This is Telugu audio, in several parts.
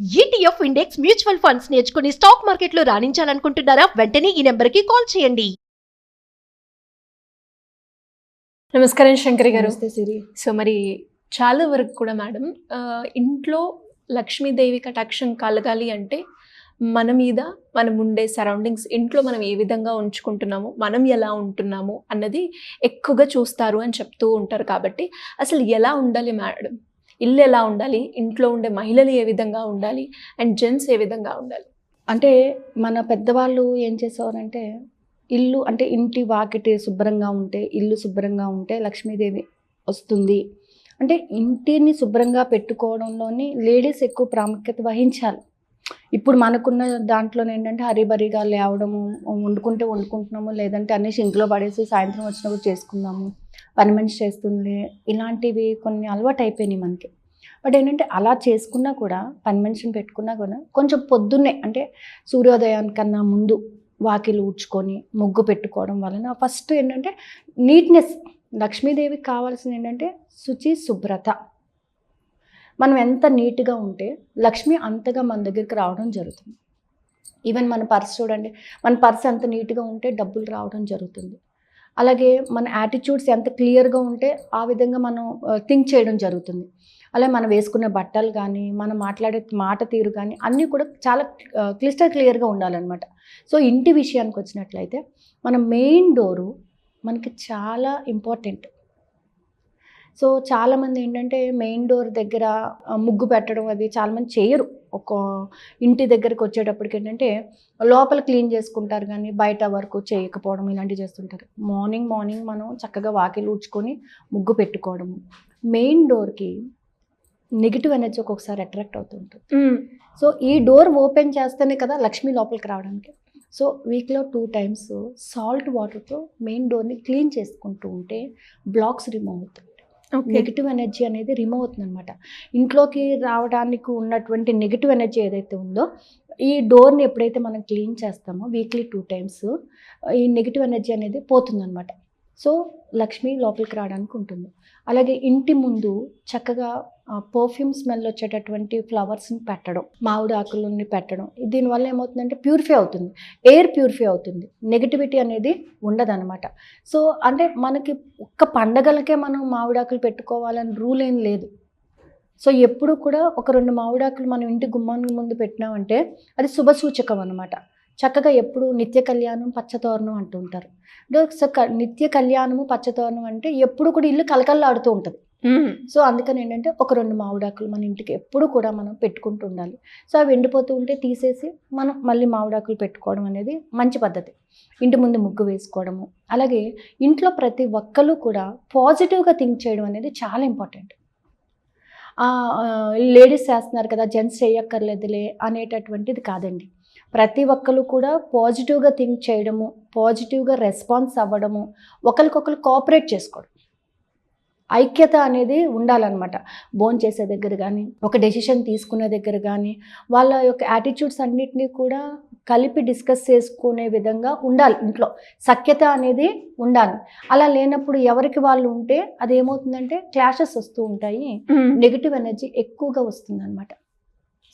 ఈటీఎఫ్ ఇండెక్స్ మ్యూచువల్ ఫండ్స్ నేర్చుకుని స్టాక్ మార్కెట్లో రాణించాలనుకుంటున్నారా? వెంటనే ఈ నెంబర్కి కాల్ చేయండి. నమస్కారం శంకరి గారు. నమస్తే సిరి. సో మరి చాలా వరకు కూడా మేడం ఇంట్లో లక్ష్మీదేవి కటాక్షం కలగాలి అంటే మన మీద మనం ఉండే సరౌండింగ్స్, ఇంట్లో మనం ఏ విధంగా ఉంచుకుంటున్నాము, మనం ఎలా ఉంటున్నాము అన్నది ఎక్కువగా చూస్తారు అని చెప్తూ ఉంటారు. కాబట్టి అసలు ఎలా ఉండాలి మేడం? ఇల్లు ఎలా ఉండాలి, ఇంట్లో ఉండే మహిళలు ఏ విధంగా ఉండాలి, అండ్ జెంట్స్ ఏ విధంగా ఉండాలి? అంటే మన పెద్దవాళ్ళు ఏం చేసేవారంటే ఇల్లు అంటే ఇంటి వాకిటి శుభ్రంగా ఉంటే, ఇల్లు శుభ్రంగా ఉంటే లక్ష్మీదేవి వస్తుంది అంటే ఇంటిని శుభ్రంగా పెట్టుకోవడంలోని లేడీస్ ఎక్కువ ప్రాముఖ్యత వహించాలి. ఇప్పుడు మనకున్న దాంట్లో ఏంటంటే హరిబరిగా లేవడము, వండుకుంటున్నాము, లేదంటే అన్ని సింక్లో పడేసి సాయంత్రం వచ్చినప్పుడు చేసుకుందాము, పని మనిషి చేస్తుంది, ఇలాంటివి కొన్ని అలవాటు అయిపోయినాయి మనకి. బట్ ఏంటంటే అలా చేసుకున్నా కూడా, పని మనిషిని పెట్టుకున్నా కూడా కొంచెం పొద్దున్నే అంటే సూర్యోదయానికన్నా ముందు వాకిలు ఊడ్చుకొని ముగ్గు పెట్టుకోవడం వలన ఫస్ట్ ఏంటంటే నీట్నెస్. లక్ష్మీదేవికి కావాల్సింది ఏంటంటే శుచి, శుభ్రత. మనం ఎంత నీట్గా ఉంటే లక్ష్మి అంతగా మన దగ్గరికి రావడం జరుగుతుంది. ఈవెన్ మన పర్స్ చూడండి, మన పర్స్ ఎంత నీట్గా ఉంటే డబ్బులు రావడం జరుగుతుంది. అలాగే మన యాటిట్యూడ్స్ ఎంత క్లియర్గా ఉంటే ఆ విధంగా మనం థింక్ చేయడం జరుగుతుంది. అలాగే మనం వేసుకునే బట్టలు కానీ, మనం మాట్లాడే మాట తీరు కానీ అన్నీ కూడా చాలా క్లియర్గా ఉండాలన్నమాట. సో ఇంటి విషయానికి వచ్చినట్లయితే మన మెయిన్ డోరు మనకి చాలా ఇంపార్టెంట్. సో చాలామంది ఏంటంటే మెయిన్ డోర్ దగ్గర ముగ్గు పెట్టడం అది చాలామంది చేయరు. ఒక ఇంటి దగ్గరికి వచ్చేటప్పటికి ఏంటంటే లోపల క్లీన్ చేసుకుంటారు కానీ బయట వరకు చేయకపోవడం ఇలాంటివి చేస్తుంటారు. మార్నింగ్ మనం చక్కగా వాకిలు ఊడ్చుకొని ముగ్గు పెట్టుకోవడము. మెయిన్ డోర్కి నెగిటివ్ ఎనర్జీ ఒక్కొక్కసారి అట్రాక్ట్ అవుతుంటుంది. సో ఈ డోర్ ఓపెన్ చేస్తేనే కదా లక్ష్మి లోపలికి రావడానికి. సో వీక్లో 2 times సాల్ట్ వాటర్తో మెయిన్ డోర్ని క్లీన్ చేసుకుంటూ ఉంటే బ్లాక్స్ రిమూవ్ అవుతుంది. నెగిటివ్ ఎనర్జీ అనేది రిమూవ్ అవుతుంది అనమాట. ఇంట్లోకి రావడానికి ఉన్నటువంటి నెగిటివ్ ఎనర్జీ ఏదైతే ఉందో ఈ డోర్ని ఎప్పుడైతే మనం క్లీన్ చేస్తామో వీక్లీ 2 times ఈ నెగిటివ్ ఎనర్జీ అనేది పోతుందన్నమాట. సో లక్ష్మి లోపలికి రావడానికి ఉంటుంది. అలాగే ఇంటి ముందు చక్కగా పర్ఫ్యూమ్ స్మెల్ వచ్చేటటువంటి ఫ్లవర్స్ని పెట్టడం, మామిడి ఆకులని పెట్టడం. దీనివల్ల ఏమవుతుందంటే ప్యూరిఫై అవుతుంది, ఎయిర్ ప్యూరిఫై అవుతుంది, నెగిటివిటీ అనేది ఉండదన్నమాట. సో అంటే మనకి ఒక్క పండగలకే మనం మామిడాకులు పెట్టుకోవాలని రూల్ ఏం లేదు. సో ఎప్పుడు కూడా ఒక 2 మామిడాకులు మనం ఇంటి గుమ్మానికి ముందు పెట్టినామంటే అది శుభసూచకం అనమాట. చక్కగా ఎప్పుడు నిత్య కళ్యాణం పచ్చతోరణం అంటూ ఉంటారు. నిత్య కళ్యాణము పచ్చతోరణం అంటే ఎప్పుడు కూడా ఇల్లు కలకల్లాడుతూ ఉంటుంది. సో అందుకని ఏంటంటే ఒక 2 మామిడాకులు మన ఇంటికి ఎప్పుడు కూడా మనం పెట్టుకుంటూ ఉండాలి. సో అవి ఎండిపోతూ ఉంటే తీసేసి మనం మళ్ళీ మామిడాకులు పెట్టుకోవడం అనేది మంచి పద్ధతి. ఇంటి ముందు ముగ్గు వేసుకోవడము. అలాగే ఇంట్లో ప్రతి ఒక్కరు కూడా పాజిటివ్గా థింక్ చేయడం అనేది చాలా ఇంపార్టెంట్. లేడీస్ చేస్తున్నారు కదా, జెంట్స్ చేయక్కర్లేదులే అనేటటువంటిది కాదండి. ప్రతి ఒక్కరు కూడా పాజిటివ్గా థింక్ చేయడము, పాజిటివ్గా రెస్పాన్స్ అవ్వడము, ఒకరికొకరు కోఆపరేట్ చేసుకోవడం, ఐక్యత అనేది ఉండాలన్నమాట. భోంచేసే దగ్గర కానీ, ఒక డెసిషన్ తీసుకునే దగ్గర కానీ వాళ్ళ యొక్క యాటిట్యూడ్స్ అన్నిటినీ కూడా కలిపి డిస్కస్ చేసుకునే విధంగా ఉండాలి. ఇంట్లో సఖ్యత అనేది ఉండాలి. అలా లేనప్పుడు ఎవరికి వాళ్ళు ఉంటే అది ఏమవుతుందంటే క్లాషెస్ వస్తూ ఉంటాయి, నెగిటివ్ ఎనర్జీ ఎక్కువగా వస్తుంది అనమాట.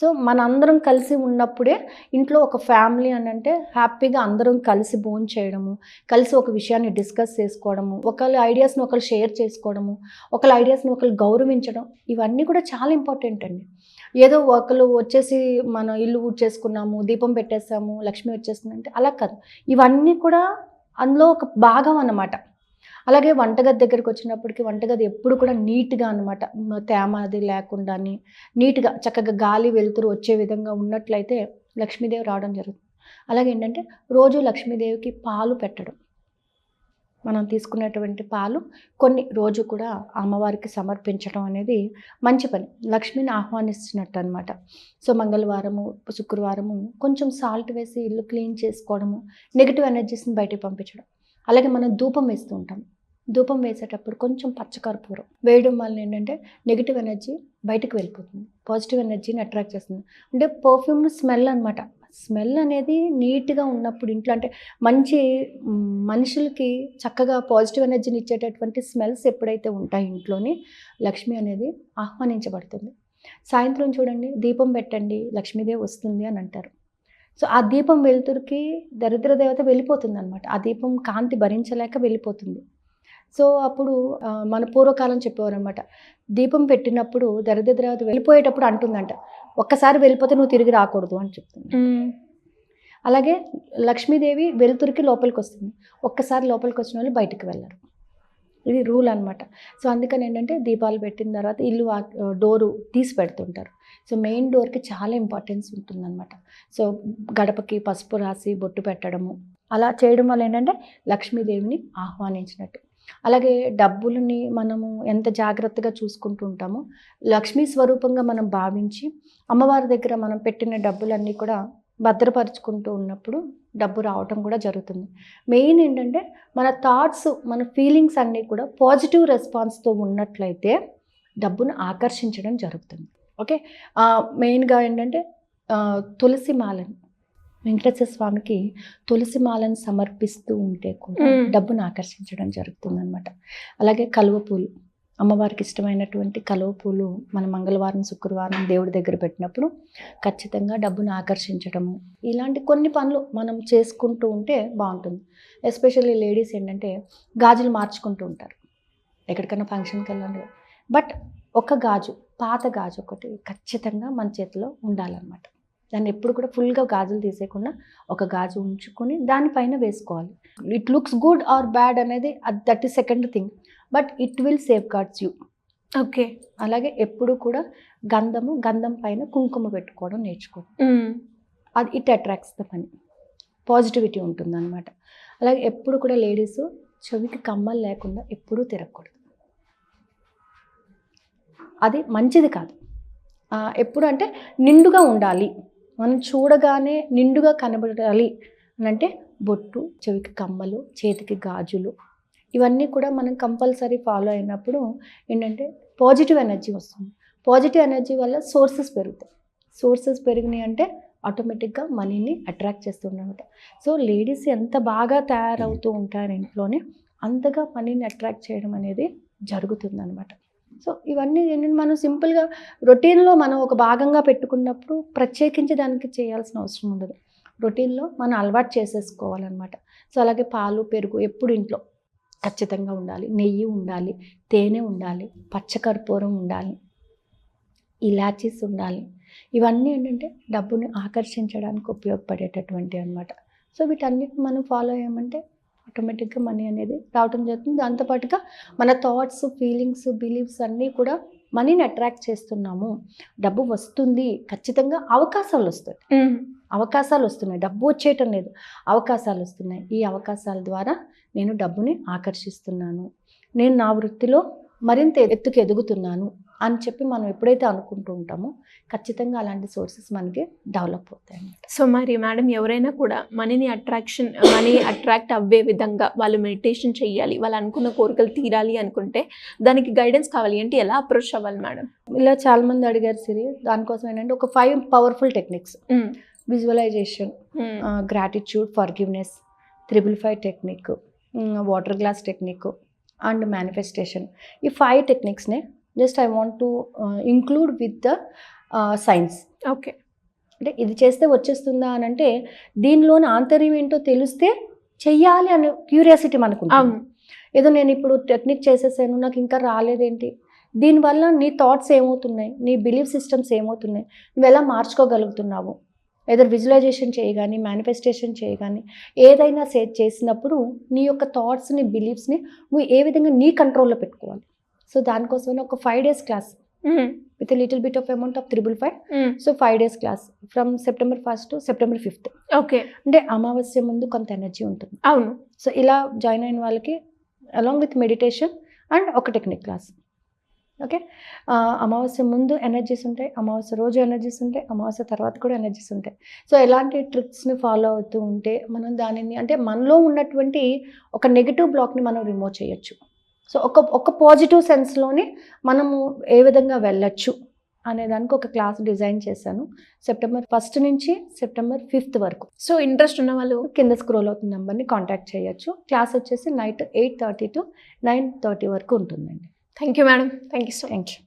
సో మనందరం కలిసి ఉన్నప్పుడే ఇంట్లో ఒక ఫ్యామిలీ అని అంటే హ్యాపీగా అందరం కలిసి భోజనం చేయడము, కలిసి ఒక విషయాన్ని డిస్కస్ చేసుకోవడము, ఒకళ్ళ ఐడియాస్ని ఒకళ్ళు షేర్ చేసుకోవడము, ఒకళ్ళ ఐడియాస్ని ఒకళ్ళు గౌరవించడం, ఇవన్నీ కూడా చాలా ఇంపార్టెంట్ అండి. ఏదో ఒకళ్ళు వచ్చేసి మనం ఇల్లు ఊడ్చేసుకున్నాము, దీపం పెట్టేసాము, లక్ష్మి వచ్చేస్తుందంటే అలా కాదు. ఇవన్నీ కూడా అందులో ఒక భాగం అన్నమాట. అలాగే వంటగది దగ్గరికి వచ్చినప్పటికీ వంటగది ఎప్పుడు కూడా నీట్గా అనమాట, తేమ అది లేకుండా నీట్గా చక్కగా గాలి వెలుతురు వచ్చే విధంగా ఉన్నట్లయితే లక్ష్మీదేవి రావడం జరుగుతుంది. అలాగే ఏంటంటే రోజు లక్ష్మీదేవికి పాలు పెట్టడం, మనం తీసుకునేటువంటి పాలు కొన్ని రోజు కూడా అమ్మవారికి సమర్పించడం అనేది మంచి పని, లక్ష్మిని ఆహ్వానిస్తున్నట్టు అనమాట. సో మంగళవారము, శుక్రవారము కొంచెం సాల్ట్ వేసి ఇల్లు క్లీన్ చేసుకోవడము, నెగిటివ్ ఎనర్జీస్ని బయటకు పంపించడం. అలాగే మనం ధూపం వేస్తూ ఉంటాం. ధూపం వేసేటప్పుడు కొంచెం పచ్చకర్పూరం వేయడం వల్ల ఏంటంటే నెగిటివ్ ఎనర్జీ బయటకు వెళ్ళిపోతుంది, పాజిటివ్ ఎనర్జీని అట్రాక్ట్ చేస్తుంది. అంటే పర్ఫ్యూమ్ స్మెల్ అనమాట. స్మెల్ అనేది నీట్గా ఉన్నప్పుడు ఇంట్లో అంటే మంచి మనుషులకి చక్కగా పాజిటివ్ ఎనర్జీని ఇచ్చేటటువంటి స్మెల్స్ ఎప్పుడైతే ఉంటాయి ఇంట్లోని లక్ష్మి అనేది ఆహ్వానించబడుతుంది. సాయంత్రం చూడండి దీపం పెట్టండి లక్ష్మీదేవి వస్తుంది అని అంటారు. సో ఆ దీపం వెలుతురికి దరిద్ర దేవత వెళ్ళిపోతుంది అనమాట. ఆ దీపం కాంతి భరించలేక వెళ్ళిపోతుంది. సో అప్పుడు మన పూర్వకాలం చెప్పేవారు అనమాట, దీపం పెట్టినప్పుడు దరిద్ర దేవత వెళ్ళిపోయేటప్పుడు అంటుందంట, ఒక్కసారి వెళ్ళిపోతే నువ్వు తిరిగి రాకూడదు అని చెప్తుంది. అలాగే లక్ష్మీదేవి వెలుతురికి లోపలికి వస్తుంది, ఒక్కసారి లోపలికి వచ్చిన వాళ్ళు బయటికి వెళ్ళరు. ఇది రూల్ అనమాట. సో అందుకని ఏంటంటే దీపాలు పెట్టిన తర్వాత ఇల్లు డోరు తీసి పెడుతుంటారు. సో మెయిన్ డోర్కి చాలా ఇంపార్టెన్స్ ఉంటుందన్నమాట. సో గడపకి పసుపు రాసి బొట్టు పెట్టడము అలా చేయడం వల్ల ఏంటంటే లక్ష్మీదేవిని ఆహ్వానించినట్టు. అలాగే డబ్బులని మనము ఎంత జాగ్రత్తగా చూసుకుంటూ ఉంటామో లక్ష్మీ స్వరూపంగా మనం భావించి అమ్మవారి దగ్గర మనం పెట్టిన డబ్బులన్నీ కూడా భద్రపరుచుకుంటూ ఉన్నప్పుడు డబ్బు రావటం కూడా జరుగుతుంది. మెయిన్ ఏంటంటే మన థాట్స్ మన ఫీలింగ్స్ అన్నీ కూడా పాజిటివ్ రెస్పాన్స్తో ఉన్నట్లయితే డబ్బును ఆకర్షించడం జరుగుతుంది. ఓకే, మెయిన్గా ఏంటంటే తులసి మాలను వెంకటేశ్వర స్వామికి తులసి మాలను సమర్పిస్తూ ఉంటే కూడా డబ్బును ఆకర్షించడం జరుగుతుంది అనమాట. అలాగే కలువ పూలు, అమ్మవారికి ఇష్టమైనటువంటి కలువ పూలు మన మంగళవారం శుక్రవారం దేవుడి దగ్గర పెట్టినప్పుడు ఖచ్చితంగా డబ్బును ఆకర్షించడము, ఇలాంటి కొన్ని పనులు మనం చేసుకుంటూ ఉంటే బాగుంటుంది. ఎస్పెషల్లీ లేడీస్ ఏంటంటే గాజులు మార్చుకుంటూ ఉంటారు ఎక్కడికైనా ఫంక్షన్కి వెళ్ళండి, బట్ ఒక గాజు పాత గాజు ఒకటి ఖచ్చితంగా మన చేతిలో ఉండాలన్నమాట. దాన్ని ఎప్పుడు కూడా ఫుల్గా గాజులు తీసేయకుండా ఒక గాజు ఉంచుకొని దానిపైన వేసుకోవాలి. It looks good or bad అనేది that is second thing, but it will safeguards you. Okay, అలాగే ఎప్పుడు కూడా గంధం పైన కుంకుమ పెట్టుకోవడం నేర్చుకోండి. అది it attracts the money, positivity ఉంటుంది అనమాట. అలాగే ఎప్పుడు కూడా లేడీస్ చెవికి కమ్మలు లేకుండా ఎప్పుడూ తిరగకూడదు, అది మంచిది కాదు. ఎప్పుడు అంటే నిండుగా ఉండాలి, మనం చూడగానే నిండుగా కనబడాలి అని అంటే బొట్టు, చెవికి కమ్మలు, చేతికి గాజులు, ఇవన్నీ కూడా మనం కంపల్సరీ ఫాలో అయినప్పుడు ఏంటంటే పాజిటివ్ ఎనర్జీ వస్తుంది. పాజిటివ్ ఎనర్జీ వల్ల సోర్సెస్ పెరుగుతాయి. సోర్సెస్ పెరిగినాయి అంటే ఆటోమేటిక్గా మనీని అట్రాక్ట్ చేస్తుందన్నమాట. సో లేడీస్ ఎంత బాగా తయారవుతూ ఉంటారు ఇంట్లోనే అంతగా మనీని అట్రాక్ట్ చేయడం అనేది జరుగుతుందన్నమాట. సో ఇవన్నీ ఏంటంటే మనం సింపుల్గా రొటీన్లో మనం ఒక భాగంగా పెట్టుకున్నప్పుడు ప్రత్యేకించి దానికి చేయాల్సిన అవసరం ఉండదు. రొటీన్లో మనం అలవాటు చేసేసుకోవాలన్నమాట. సో అలాగే పాలు పెరుగు ఎప్పుడు ఇంట్లో ఖచ్చితంగా ఉండాలి, నెయ్యి ఉండాలి, తేనె ఉండాలి, పచ్చకర్పూరం ఉండాలి, ఇలాచీస్ ఉండాలి. ఇవన్నీ ఏంటంటే డబ్బుని ఆకర్షించడానికి ఉపయోగపడేటటువంటి అన్నమాట. సో వీటన్నిటిని మనం ఫాలో అయ్యామంటే ఆటోమేటిక్గా మనీ అనేది రావడం జరుగుతుంది. దాంతోపాటుగా మన థాట్స్, ఫీలింగ్స్, బిలీఫ్స్ అన్నీ కూడా మనీని అట్రాక్ట్ చేస్తున్నాము, డబ్బు వస్తుంది, ఖచ్చితంగా అవకాశాలు వస్తాయి. అవకాశాలు వస్తున్నాయి, డబ్బు వచ్చేయటం లేదు, అవకాశాలు వస్తున్నాయి. ఈ అవకాశాల ద్వారా నేను డబ్బుని ఆకర్షిస్తున్నాను, నేను నా వృత్తిలో మరింత ఎత్తుకు ఎదుగుతున్నాను అని చెప్పి మనం ఎప్పుడైతే అనుకుంటూ ఉంటామో ఖచ్చితంగా అలాంటి సోర్సెస్ మనకి డెవలప్ అవుతాయి. సో మరి మేడం, ఎవరైనా కూడా మనీ అట్రాక్ట్ అవ్వే విధంగా వాళ్ళు మెడిటేషన్ చేయాలి, వాళ్ళు అనుకున్న కోరికలు తీరాలి అనుకుంటే దానికి గైడెన్స్ కావాలి అంటే ఎలా అప్రోచ్ అవ్వాలి మేడం? ఇలా చాలామంది అడిగారు సిరి. దానికోసం ఏంటంటే ఒక 5 powerful techniques: visualisation, gratitude, forgiveness, 355 technique, water glass technique and manifestation. ఈ 5 టెక్నిక్స్నే just I want to include with the science. Okay, అంటే ఇది చేస్తే వచ్చేస్తుందా అని అంటే దీనిలోని ఆంతర్యం ఏంటో తెలిస్తే చెయ్యాలి అనే క్యూరియాసిటీ మనకు. ఏదో నేను ఇప్పుడు టెక్నిక్ చేసేసాను నాకు ఇంకా రాలేదేంటి, దీనివల్ల నీ థాట్స్ ఏమవుతున్నాయి, నీ బిలీఫ్ సిస్టమ్స్ ఏమవుతున్నాయి, నువ్వు ఎలా మార్చుకోగలుగుతున్నావు. ఏదో విజువలైజేషన్ చేయగాని, మేనిఫెస్టేషన్ చేయగాని, ఏదైనా చేసినప్పుడు నీ యొక్క థాట్స్ని, బిలీఫ్స్ని నువ్వు ఏ విధంగా నీ కంట్రోల్లో పెట్టుకోవాలి. సో దానికోసమే ఒక 5 days class with little bit of amount of 355. So 5 days class from September 1st to September 5th. Okay, అంటే అమావాస్య ముందు కొంత ఎనర్జీ ఉంటుంది. అవును. సో ఇలా జాయిన్ అయిన వాళ్ళకి అలాంగ్ విత్ మెడిటేషన్ అండ్ ఒక టెక్నిక్ క్లాస్. ఓకే, అమావాస్య ముందు ఎనర్జీస్ ఉంటాయి, అమావాస్య రోజు ఎనర్జీస్ ఉంటాయి, అమావాస్య తర్వాత కూడా ఎనర్జీస్ ఉంటాయి. సో ఎలాంటి ట్రిక్స్ని ఫాలో అవుతూ ఉంటే మనం దానిని అంటే మనలో ఉన్నటువంటి ఒక నెగిటివ్ బ్లాక్ని మనం రిమూవ్ చేయొచ్చు. సో ఒక పాజిటివ్ సెన్స్లోనే మనము ఏ విధంగా వెళ్ళొచ్చు అనేదానికి ఒక క్లాస్ డిజైన్ చేశాను. September 1st నుంచి September 5th వరకు. సో ఇంట్రెస్ట్ ఉన్న వాళ్ళు కింద స్క్రోల్ అవుతున్న నెంబర్ని కాంటాక్ట్ చేయొచ్చు. క్లాస్ వచ్చేసి నైట్ 8:30 to 9:30 వరకు ఉంటుందండి. Thank you madam, thank you so much. Thank you.